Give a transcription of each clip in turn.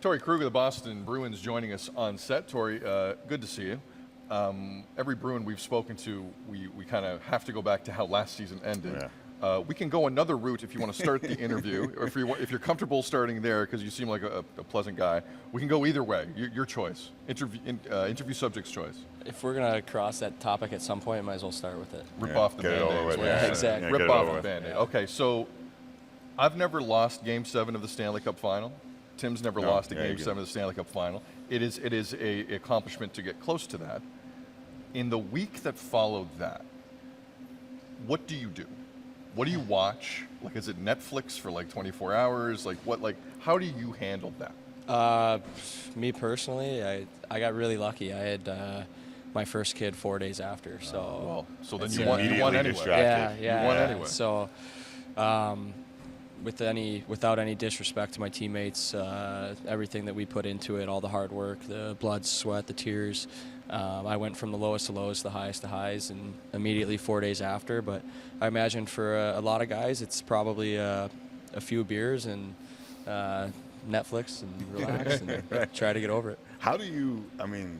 Torey Krug of the Boston Bruins joining us on set. Torey, good to see you. Every Bruin we've spoken to, we kind of have to go back to how last season ended. Yeah. We can go another route if you want to start the interview, or if you're comfortable starting there because you seem like a pleasant guy. We can go either way. Your choice. Interview subject's choice. If we're going to cross that topic at some point, might as well start with it. Rip off the Get it over Band-Aid. with. Yeah, exactly. Rip off the Band-Aid. Okay, so I've never lost Game 7 of the Stanley Cup Final. Tim's never lost a Game 7 of the Stanley Cup Final. It is a accomplishment to get close to that. In the week that followed that, what do you do? What do you watch? Like, is it Netflix for like 24 hours? Like, what? Like, how do you handle that? Me personally, I got really lucky. I had my first kid 4 days after, so so then it's, you won anyway. distracted. Yeah, You won anyway. So, without any disrespect to my teammates, everything that we put into it, all the hard work, the blood, sweat, the tears, I went from the lowest to lows to the highest to highs, and immediately 4 days after. But I imagine for a lot of guys, it's probably a few beers and Netflix and relax and try to get over it. How do you, I mean,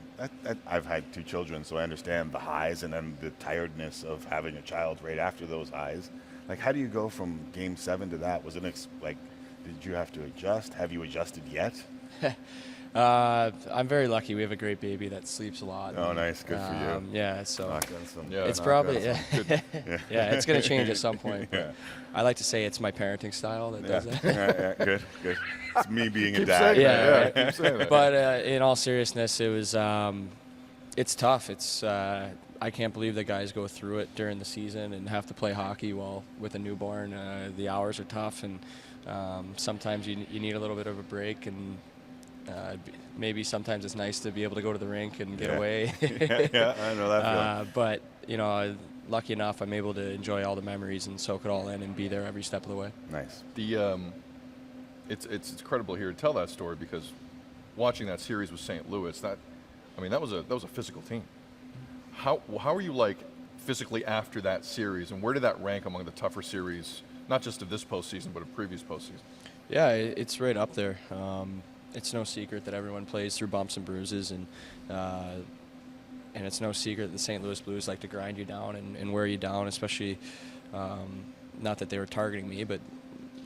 I've had 2 children, so I understand the highs and then the tiredness of having a child right after those highs. Like, how do you go from Game 7 to that? Was it did you have to adjust? Have you adjusted yet? I'm very lucky. We have a great baby that sleeps a lot. Oh, nice. Good for you. Yeah, so Knock on some- it's knock probably, on some good- yeah, it's going to change at some point. But Yeah. I like to say it's my parenting style that does that. Yeah, good. It's me being a Keep dad. saying Yeah, that. right. Keep saying that. But in all seriousness, it was it's tough. It's I can't believe that guys go through it during the season and have to play hockey while with a newborn. The hours are tough, and sometimes you need a little bit of a break, and maybe sometimes it's nice to be able to go to the rink and get away. Yeah, I know that feeling. But lucky enough, I'm able to enjoy all the memories and soak it all in and be there every step of the way. Nice. It's incredible here to tell that story because watching that series with St. Louis, that was a physical team. How are you like physically after that series, and where did that rank among the tougher series, not just of this postseason but of previous postseason? Yeah, it's right up there. It's no secret that everyone plays through bumps and bruises, and it's no secret that the St. Louis Blues like to grind you down and wear you down, especially not that they were targeting me, but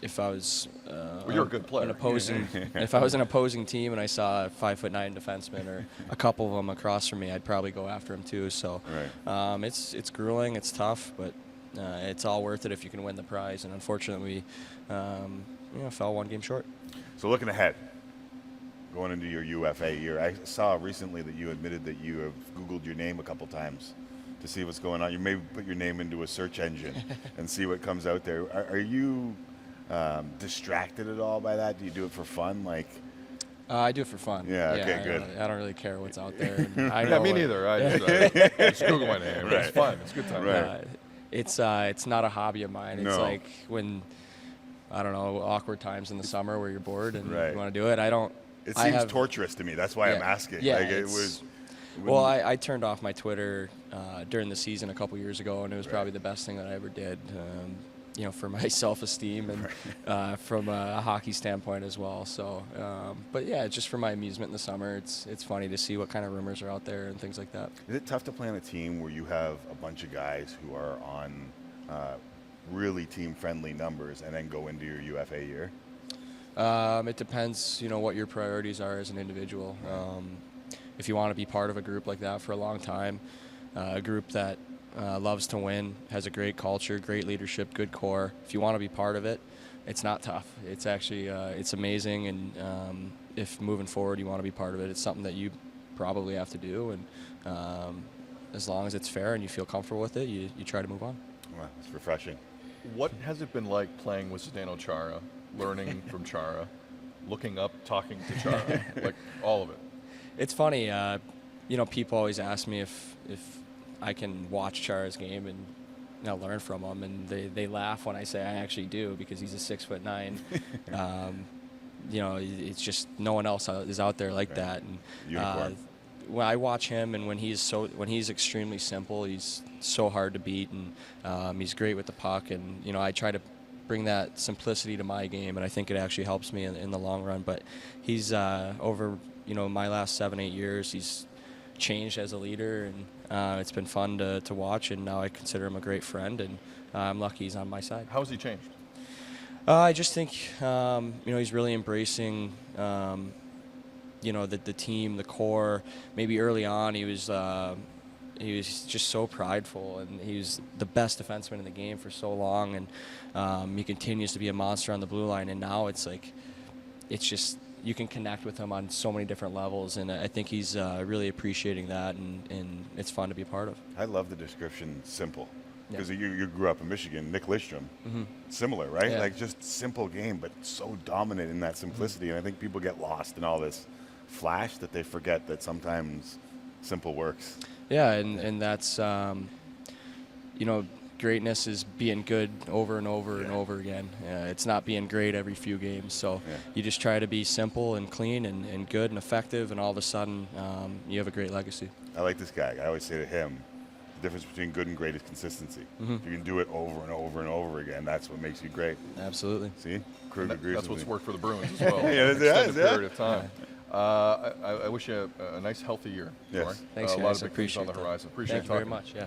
if I was you're a good player. If I was an opposing team and I saw a 5'9" defenseman or a couple of them across from me, I'd probably go after him too. So it's grueling, it's tough, but it's all worth it if you can win the prize. And unfortunately, we fell one game short. So looking ahead, going into your UFA year, I saw recently that you admitted that you have Googled your name a couple times to see what's going on. You may put your name into a search engine and see what comes out there. Are you distracted at all by that? Do you do it for fun? I do it for fun. Yeah, okay, good. I don't really care what's out there. And I Yeah, know me what- neither. I just Google my name. It's fun. It's a good time. Right. It's not a hobby of mine. It's No. like when, I don't know, awkward times in the summer where you're bored and Right. you want to do it. It seems torturous to me. That's why I'm asking. Yeah, Well, I turned off my Twitter during the season a couple years ago, and it was probably the best thing that I ever did. For my self-esteem and from a hockey standpoint as well. So, but yeah, just for my amusement in the summer, it's funny to see what kind of rumors are out there and things like that. Is it tough to play on a team where you have a bunch of guys who are on really team-friendly numbers and then go into your UFA year? It depends, what your priorities are as an individual. If you want to be part of a group like that for a long time, a group that loves to win, has a great culture, great leadership, good core. If you want to be part of it, it's not tough. It's actually it's amazing, and if moving forward you want to be part of it, it's something that you probably have to do. And as long as it's fair and you feel comfortable with it, you try to move on. Well, it's refreshing. What has it been like playing with Zdeno Chara, learning from Chara, looking up, talking to Chara, like all of it? It's funny, people always ask me if I can watch Chara's game and learn from him, and they laugh when I say I actually do, because he's a 6'9". It's just no one else is out there like that. And Unicorn. when I watch him, and when he's extremely simple, he's so hard to beat, and he's great with the puck, and I try to bring that simplicity to my game, and I think it actually helps me in the long run. But he's over my last 7-8 years, he's changed as a leader, and it's been fun to watch. And now I consider him a great friend, and I'm lucky he's on my side. How's he changed? I just think he's really embracing the team, the core. Maybe early on he was just so prideful, and he was the best defenseman in the game for so long, and he continues to be a monster on the blue line. And now it's just you can connect with him on so many different levels, and I think he's really appreciating that, and it's fun to be a part of. I love the description simple, because Yeah. you grew up in Michigan. Nick Lidstrom, similar, right? Yeah. Like just simple game, but so dominant in that simplicity. And I think people get lost in all this flash that they forget that sometimes simple works. Yeah, and that's greatness is being good over and over and over again. It's not being great every few games. So you just try to be simple and clean and good and effective, and all of a sudden you have a great legacy. I like this guy. I always say to him, the difference between good and great is consistency. If you can do it over and over and over again, that's what makes you great. Absolutely. See? Krug agrees That's with what's me. worked for the Bruins as well. Yeah, An it has, extended yeah. period of time. I wish you a nice, healthy year. Yes. Torey. Thanks, a guys. lot of big things Appreciate on the that. horizon. Appreciate Thank you very talking. much. Yeah.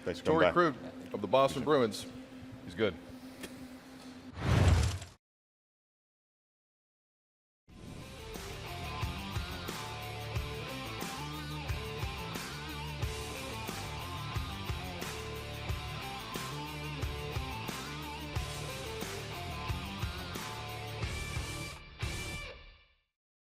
Thanks for coming Torey by. Krug of the Boston Bruins. He's good.